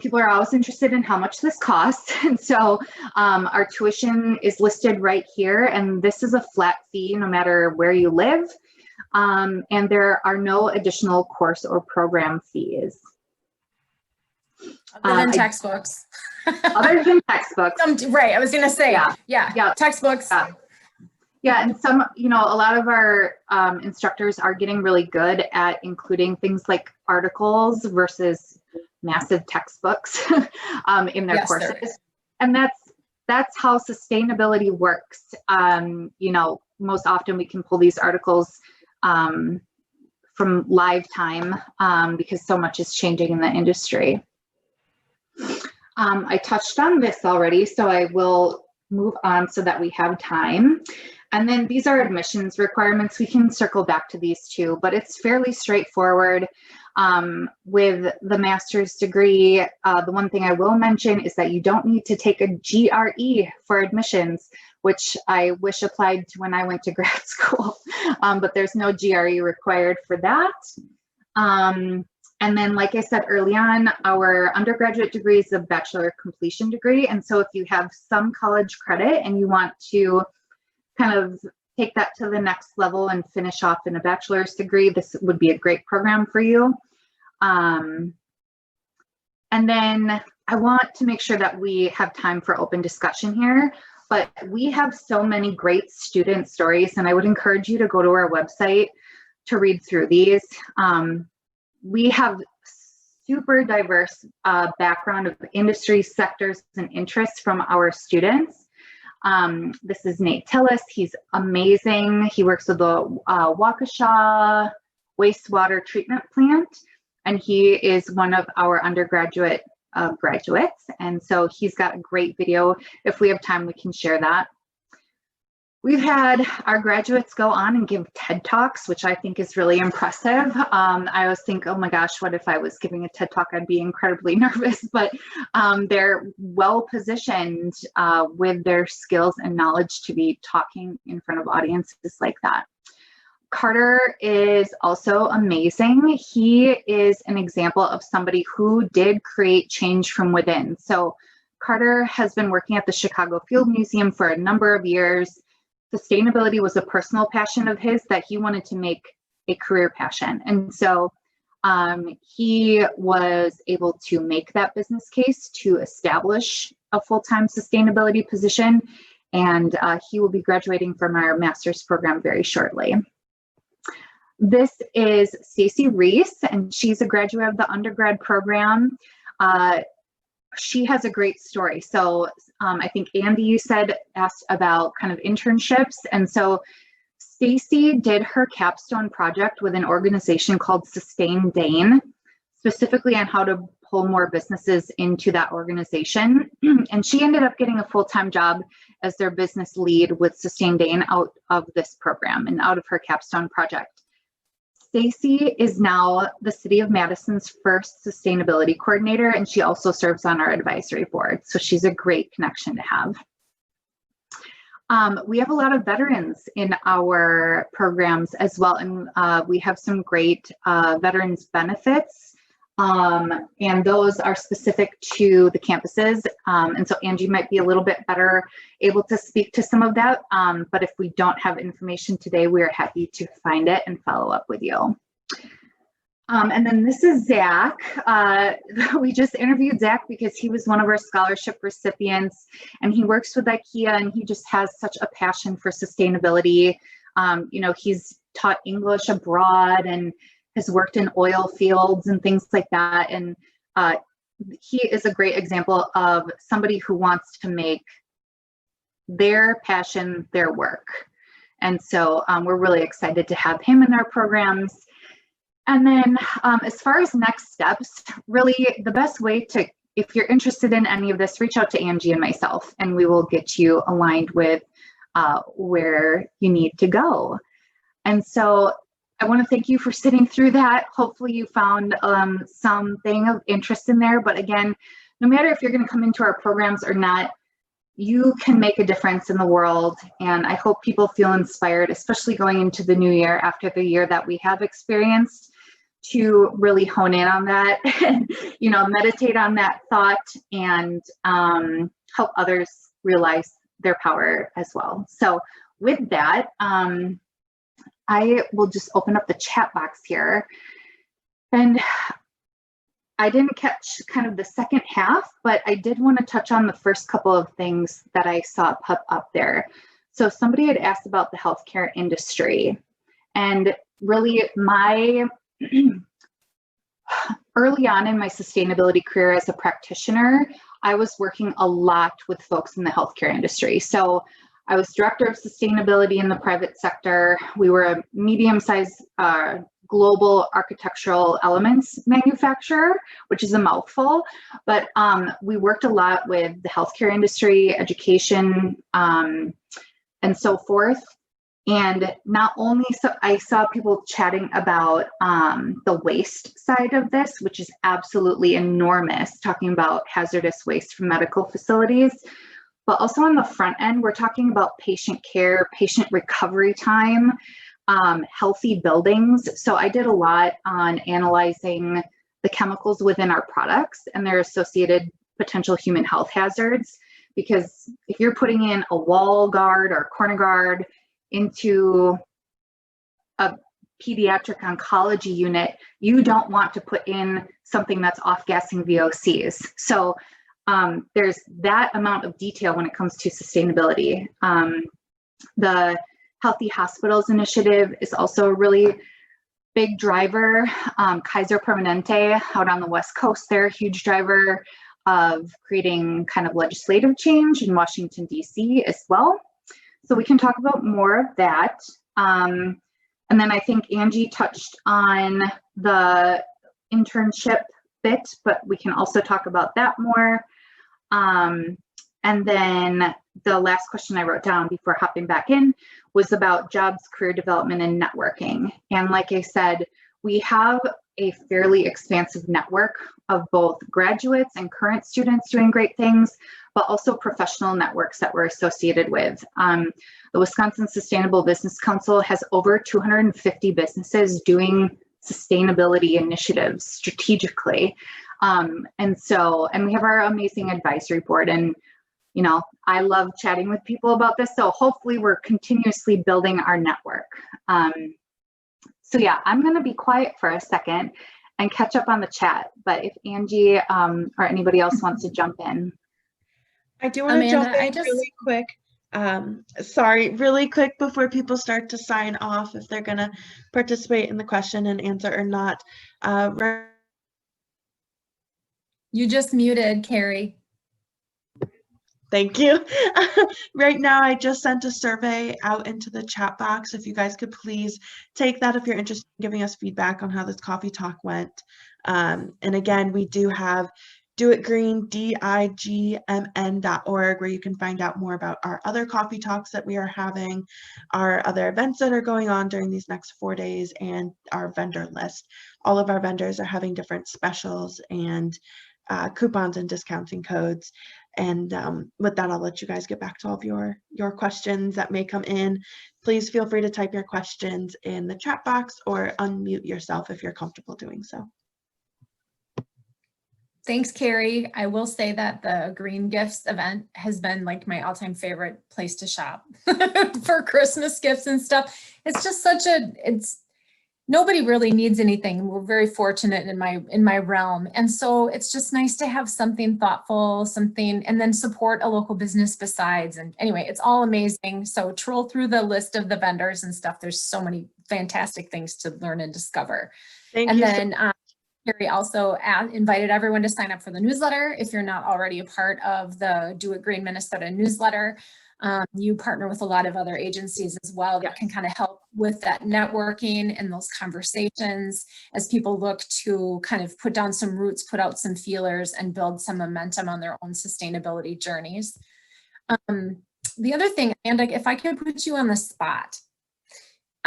People are always interested in how much this costs. And so our tuition is listed right here, and this is a flat fee no matter where you live. And there are no additional course or program fees. Other than textbooks. Other than textbooks. Right, I was gonna say, yeah. Textbooks. Yeah, and some, a lot of our instructors are getting really good at including things like articles versus massive textbooks in their courses. And that's how sustainability works. Most often we can pull these articles from live time because so much is changing in the industry. I touched on this already, so I will move on so that we have time. And then these are admissions requirements. We can circle back to these too, but it's fairly straightforward. With the master's degree, the one thing I will mention is that you don't need to take a GRE for admissions. which I wish applied to when I went to grad school, but there's no GRE required for that. And then, like I said early on, our undergraduate degree is a bachelor completion degree. And so if you have some college credit and you want to kind of take that to the next level and finish off in a bachelor's degree, this would be a great program for you. And then I want to make sure that we have time for open discussion here, but we have so many great student stories, and I would encourage you to go to our website to read through these. We have super diverse background of industry sectors and interests from our students. This is Nate Tillis. He's amazing. He works with the Waukesha wastewater treatment plant, and he is one of our undergraduate graduates. And so he's got a great video. If we have time, we can share that. We've had our graduates go on and give TED Talks, which I think is really impressive. I always think, oh my gosh, what if I was giving a TED Talk? I'd be incredibly nervous, but they're well positioned with their skills and knowledge to be talking in front of audiences like that. Carter is also amazing. He is an example of somebody who did create change from within. So Carter has been working at the Chicago Field Museum for a number of years. Sustainability was a personal passion of his that he wanted to make a career passion. And so he was able to make that business case to establish a full-time sustainability position. And he will be graduating from our master's program very shortly. This is Stacy Reese, and she's a graduate of the undergrad program. She has a great story. So I think Andy, you asked about kind of internships. And so Stacy did her capstone project with an organization called Sustain Dane, specifically on how to pull more businesses into that organization. And she ended up getting a full-time job as their business lead with Sustain Dane out of this program and out of her capstone project. Stacy is now the City of Madison's first sustainability coordinator, and she also serves on our advisory board. So she's a great connection to have. We have a lot of veterans in our programs as well, and we have some great veterans benefits, and those are specific to the campuses. And so Angie might be a little bit better able to speak to some of that, but if we don't have information today, we are happy to find it and follow up with you. And then this is Zach. We just interviewed Zach because he was one of our scholarship recipients, and he works with IKEA, and he just has such a passion for sustainability. You know, he's taught English abroad and has worked in oil fields and things like that. And he is a great example of somebody who wants to make their passion their work. And so we're really excited to have him in our programs. And then as far as next steps, really the best way to, if you're interested in any of this, reach out to Angie and myself, and we will get you aligned with where you need to go. And so I want to thank you for sitting through that. Hopefully you found something of interest in there. But again, no matter if you're going to come into our programs or not, you can make a difference in the world. And I hope people feel inspired, especially going into the new year after the year that we have experienced, to really hone in on that and, you know, meditate on that thought and help others realize their power as well. So with that, I will just open up the chat box here. And I didn't catch kind of the second half, but I did want to touch on the first couple of things that I saw pop up there. So somebody had asked about the healthcare industry, and really my early on in my sustainability career as a practitioner, I was working a lot with folks in the healthcare industry. So I was director of sustainability in the private sector. We were a medium-sized global architectural elements manufacturer, which is a mouthful, but we worked a lot with the healthcare industry, education, and so forth. And not only so, I saw people chatting about the waste side of this, which is absolutely enormous, talking about hazardous waste from medical facilities. but also on the front end, we're talking about patient care, patient recovery time, healthy buildings. So I did a lot on analyzing the chemicals within our products and their associated potential human health hazards. Because if you're putting in a wall guard or corner guard into a pediatric oncology unit, you don't want to put in something that's off-gassing VOCs. So there's that amount of detail when it comes to sustainability. The Healthy Hospitals Initiative is also a really big driver. Kaiser Permanente out on the West Coast, they're a huge driver of creating kind of legislative change in Washington, D.C. as well. So we can talk about more of that. And then I think Angie touched on the internship bit, but we can also talk about that more. And then the last question I wrote down before hopping back in was about jobs, career development, and networking. And like I said, we have a fairly expansive network of both graduates and current students doing great things, but also professional networks that we're associated with. The Wisconsin Sustainable Business Council has over 250 businesses doing sustainability initiatives strategically. And we have our amazing advisory board, and you know, I love chatting with people about this. So hopefully we're continuously building our network. So yeah, I'm going to be quiet for a second and catch up on the chat. But if Angie or anybody else wants to jump in. I do want to jump in just really quick. Sorry, really quick before people start to sign off, if they're going to participate in the question and answer or not. You just muted, Carrie. Thank you. Right now, I just sent a survey out into the chat box. If you guys could please take that if you're interested in giving us feedback on how this coffee talk went. And again, we do have Do It Green, digmn.org, where you can find out more about our other coffee talks that we are having, our other events that are going on during these next 4 days, and our vendor list. All of our vendors are having different specials and coupons and discounting codes. And with that, I'll let you guys get back to all of your questions that may come in. Please feel free to type your questions in the chat box or unmute yourself if you're comfortable doing so. Thanks, Carrie. I will say that the Green Gifts event has been like my all-time favorite place to shop for Christmas gifts and stuff. It's just nobody really needs anything. We're very fortunate in my realm. And so it's just nice to have something thoughtful, and then support a local business besides. And anyway, it's all amazing. So troll through the list of the vendors and stuff. There's so many fantastic things to learn and discover. Thank you. Carrie also invited everyone to sign up for the newsletter. If you're not already a part of the Do It Green Minnesota newsletter, you partner with a lot of other agencies as well that can kind of help with that networking and those conversations as people look to kind of put down some roots, put out some feelers, and build some momentum on their own sustainability journeys. The other thing, Amanda, if I could put you on the spot,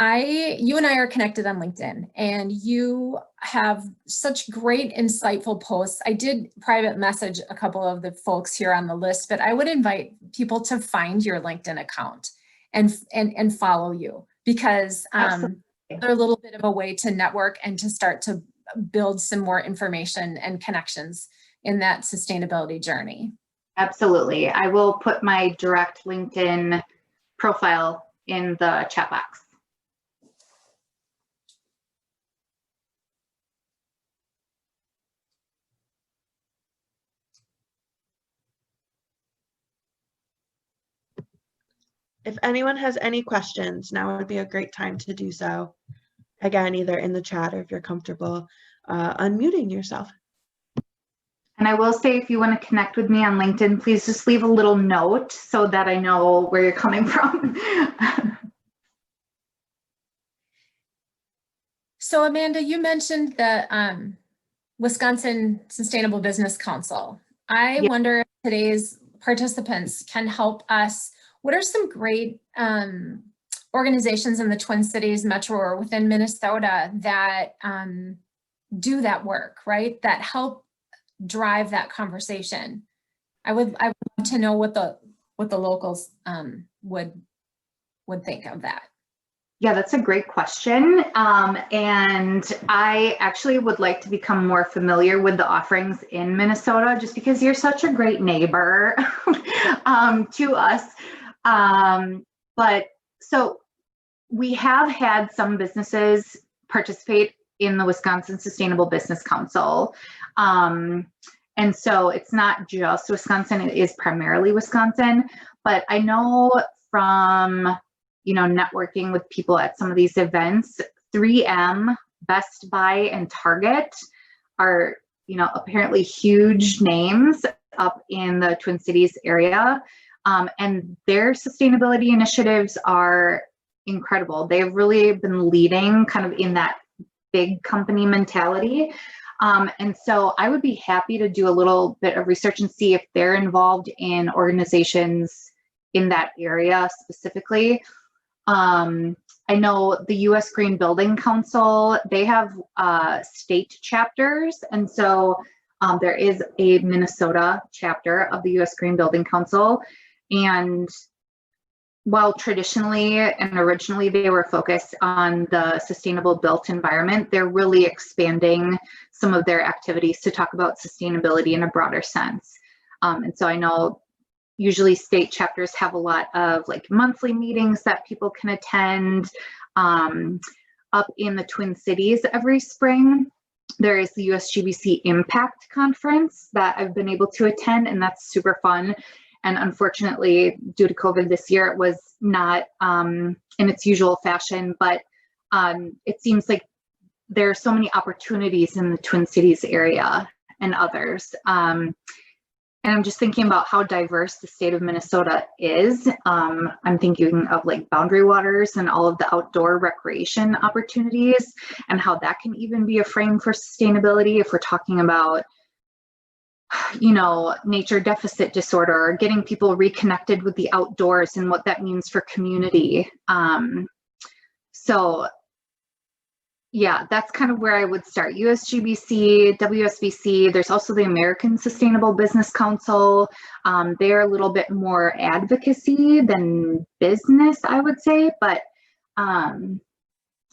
you and I are connected on LinkedIn, and you have such great, insightful posts. I did private message a couple of the folks here on the list, but I would invite people to find your LinkedIn account and follow you, because they're a little bit of a way to network and to start to build some more information and connections in that sustainability journey. Absolutely. I will put my direct LinkedIn profile in the chat box. If anyone has any questions, now would be a great time to do so. Again, either in the chat or if you're comfortable unmuting yourself. And I will say, if you want to connect with me on LinkedIn, please just leave a little note so that I know where you're coming from. So Amanda, you mentioned the Wisconsin Sustainable Business Council. I wonder if today's participants can help us. What are some great organizations in the Twin Cities metro or within Minnesota that do that work, right? That help drive that conversation. I would love to know what what the locals would think of that. Yeah, that's a great question. And I actually would like to become more familiar with the offerings in Minnesota, just because you're such a great neighbor to us. But so we have had some businesses participate in the Wisconsin Sustainable Business Council. And so it's not just Wisconsin, it is primarily Wisconsin, but I know from, networking with people at some of these events, 3M, Best Buy, and Target are, apparently huge names up in the Twin Cities area. And their sustainability initiatives are incredible. They've really been leading kind of in that big company mentality. And so I would be happy to do a little bit of research and see if they're involved in organizations in that area specifically. I know the U.S. Green Building Council, they have state chapters. And so there is a Minnesota chapter of the U.S. Green Building Council. And while traditionally and originally they were focused on the sustainable built environment, they're really expanding some of their activities to talk about sustainability in a broader sense. And so I know usually state chapters have a lot of like monthly meetings that people can attend. Up in the Twin Cities every spring, there is the USGBC Impact Conference that I've been able to attend, and that's super fun. And unfortunately, due to COVID this year, it was not in its usual fashion, but it seems like there are so many opportunities in the Twin Cities area and others. And I'm just thinking about how diverse the state of Minnesota is. I'm thinking of like boundary waters and all of the outdoor recreation opportunities and how that can even be a frame for sustainability if we're talking about nature deficit disorder, or getting people reconnected with the outdoors and what that means for community. So yeah, that's kind of where I would start. USGBC, WSBC, there's also the American Sustainable Business Council. They're a little bit more advocacy than business, I would say, but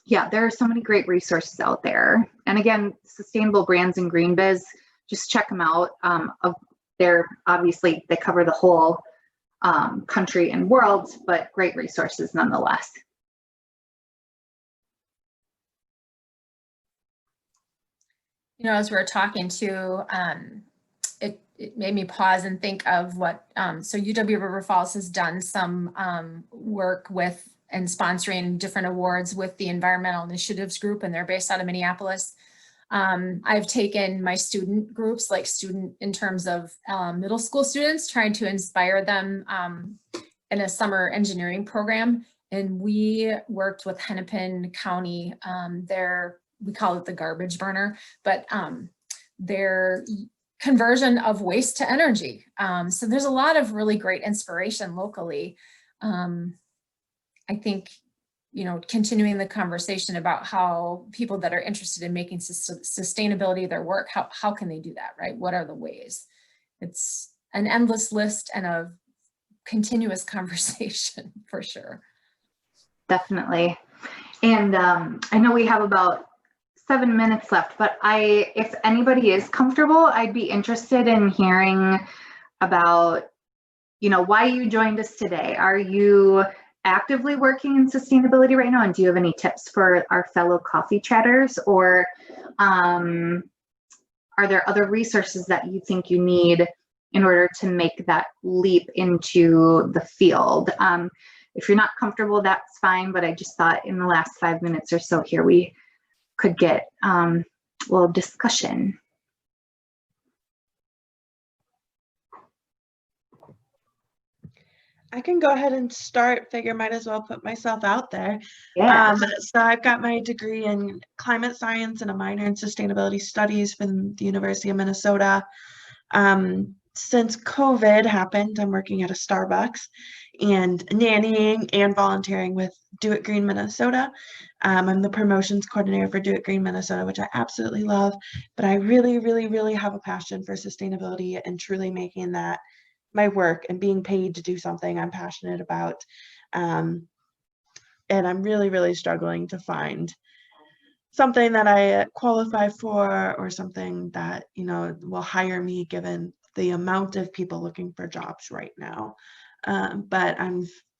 yeah, there are so many great resources out there. And again, Sustainable Brands and Green Biz, just check them out. They're obviously, they cover the whole country and world, but great resources nonetheless. As we were talking to, it made me pause and think of what, so UW River Falls has done some work with and sponsoring different awards with the Environmental Initiatives Group, and they're based out of Minneapolis. I've taken my student groups, like student in terms of middle school students, trying to inspire them in a summer engineering program. And we worked with Hennepin County, we call it the garbage burner, but their conversion of waste to energy. So there's a lot of really great inspiration locally. I think, continuing the conversation about how people that are interested in making sustainability their work, how can they do that, right? What are the ways? It's an endless list and a continuous conversation for sure. Definitely. And I know we have about 7 minutes left, but if anybody is comfortable, I'd be interested in hearing about, why you joined us today. Are you actively working in sustainability right now? And do you have any tips for our fellow coffee chatters, or are there other resources that you think you need in order to make that leap into the field? If you're not comfortable, that's fine, but I just thought in the last 5 minutes or so here, we could get a little discussion. I can go ahead and start. Figure might as well put myself out there. Yeah. So I've got my degree in climate science and a minor in sustainability studies from the University of Minnesota. Since COVID happened, I'm working at a Starbucks and nannying and volunteering with Do It Green Minnesota. I'm the promotions coordinator for Do It Green Minnesota, which I absolutely love, but I really, really, really have a passion for sustainability and truly making that my work and being paid to do something I'm passionate about. And I'm really, really struggling to find something that I qualify for, or something that, you know, will hire me given the amount of people looking for jobs right now. But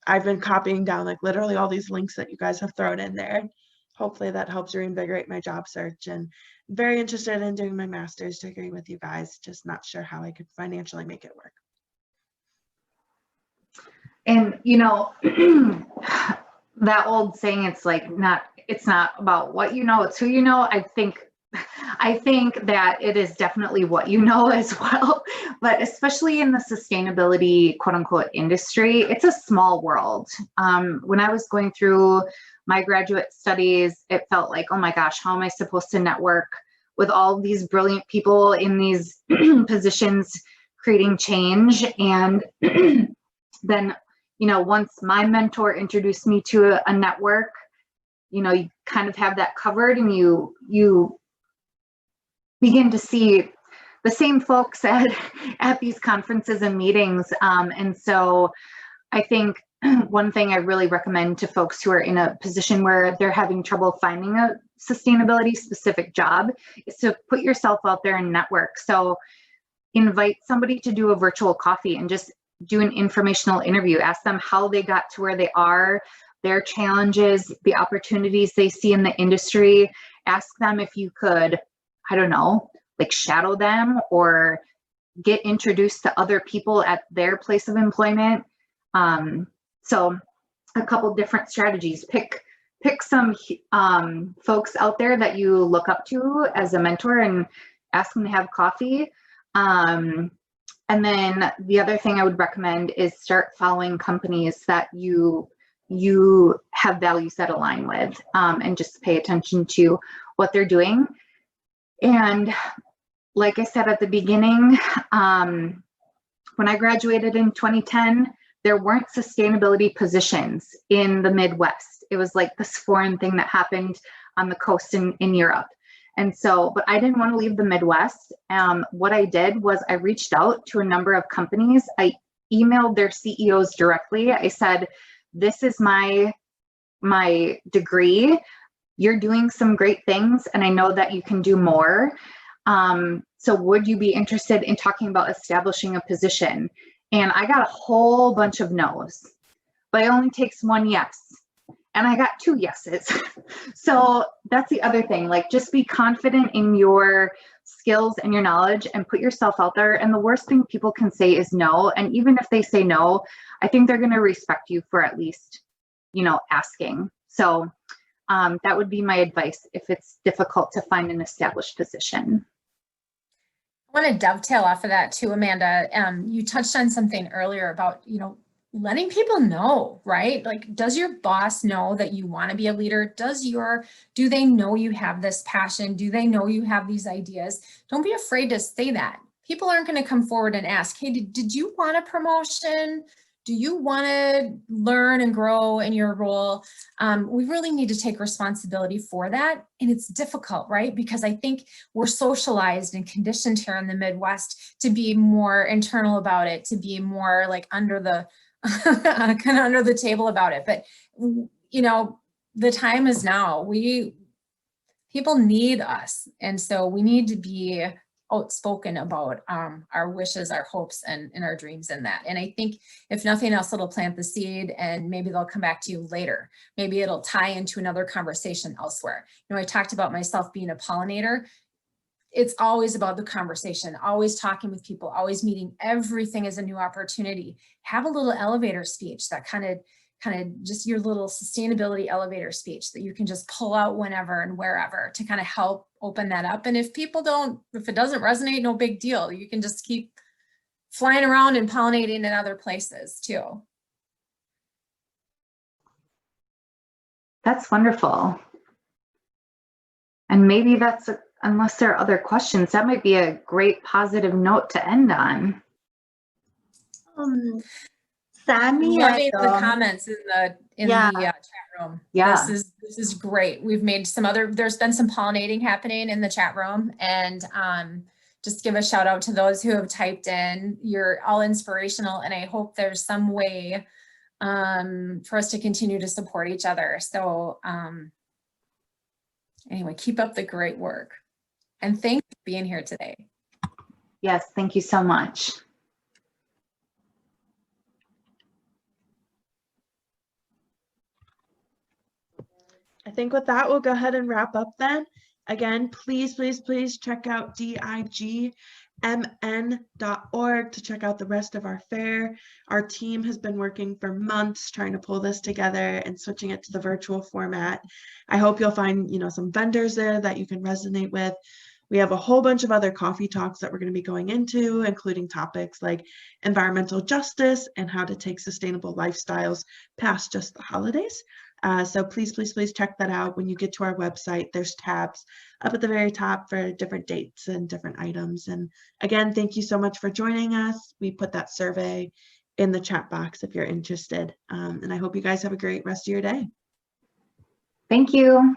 I've been copying down like literally all these links that you guys have thrown in there. Hopefully that helps reinvigorate my job search, and very interested in doing my master's degree with you guys, just not sure how I could financially make it work. And, you know, that old saying, it's not about what you know, it's who you know. I think that it is definitely what you know as well, but especially in the sustainability, quote unquote, industry, it's a small world. When I was going through my graduate studies, it felt like, oh my gosh, how am I supposed to network with all these brilliant people in these positions creating change? And then, you know, once my mentor introduced me to a network, you know, you kind of have that covered, and you begin to see the same folks at these conferences and meetings. And so I think one thing I really recommend to folks who are in a position where they're having trouble finding a sustainability specific job is to put yourself out there and network. So invite somebody to do a virtual coffee and just do an informational interview. Ask them how they got to where they are, their challenges, the opportunities they see in the industry. Ask them if you could, I don't know, like shadow them or get introduced to other people at their place of employment. So a couple different strategies. Pick some folks out there that you look up to as a mentor and ask them to have coffee. And then the other thing I would recommend is start following companies that you have values that align with, and just pay attention to what they're doing. And like I said at the beginning, when I graduated in 2010, there weren't sustainability positions in the Midwest. It was like this foreign thing that happened on the coast in Europe. And so, but I didn't want to leave the Midwest. What I did was I reached out to a number of companies. I emailed their CEOs directly. I said, this is my degree. You're doing some great things, and I know that you can do more. So would you be interested in talking about establishing a position? And I got a whole bunch of no's, but it only takes one yes. And I got 2 yeses. So that's the other thing, like just be confident in your skills and your knowledge and put yourself out there. And the worst thing people can say is no. And even if they say no, I think they're going to respect you for at least, you know, asking. So that would be my advice if it's difficult to find an established position. I want to dovetail off of that too, Amanda. You touched on something earlier about, you know, letting people know, right? Like, does your boss know that you want to be a leader? Do they know you have this passion? Do they know you have these ideas? Don't be afraid to say that. People aren't going to come forward and ask, hey, did you want a promotion? Do you want to learn and grow in your role? We really need to take responsibility for that. And it's difficult, right? Because I think we're socialized and conditioned here in the Midwest to be more internal about it, to be more like under the kind of under the table about it. But, you know, the time is now. People need us. And so we need to be outspoken about our wishes, our hopes, and our dreams in that. And I think if nothing else, it'll plant the seed, and maybe they'll come back to you later. Maybe it'll tie into another conversation elsewhere. You know, I talked about myself being a pollinator. It's always about the conversation, always talking with people, always meeting. Everything is a new opportunity. Have a little elevator speech, that kind of just your little sustainability elevator speech that you can just pull out whenever and wherever to kind of help open that up. And if it doesn't resonate, no big deal. You can just keep flying around and pollinating in other places too. That's wonderful. And maybe unless there are other questions, that might be a great positive note to end on. Sammy, loving the comments in the chat room. Yeah, this is great. We've made there's been some pollinating happening in the chat room, and just give a shout out to those who have typed in. You're all inspirational, and I hope there's some way for us to continue to support each other. So anyway, keep up the great work. And thanks for being here today. Yes, thank you so much. I think with that, we'll go ahead and wrap up then. Again, please, please, please check out digmn.org to check out the rest of our fair. Our team has been working for months trying to pull this together and switching it to the virtual format. I hope you'll find, some vendors there that you can resonate with. We have a whole bunch of other coffee talks that we're going to be going into, including topics like environmental justice and how to take sustainable lifestyles past just the holidays. So please, please, please check that out. When you get to our website, there's tabs up at the very top for different dates and different items. And again, thank you so much for joining us. We put that survey in the chat box if you're interested. And I hope you guys have a great rest of your day. Thank you.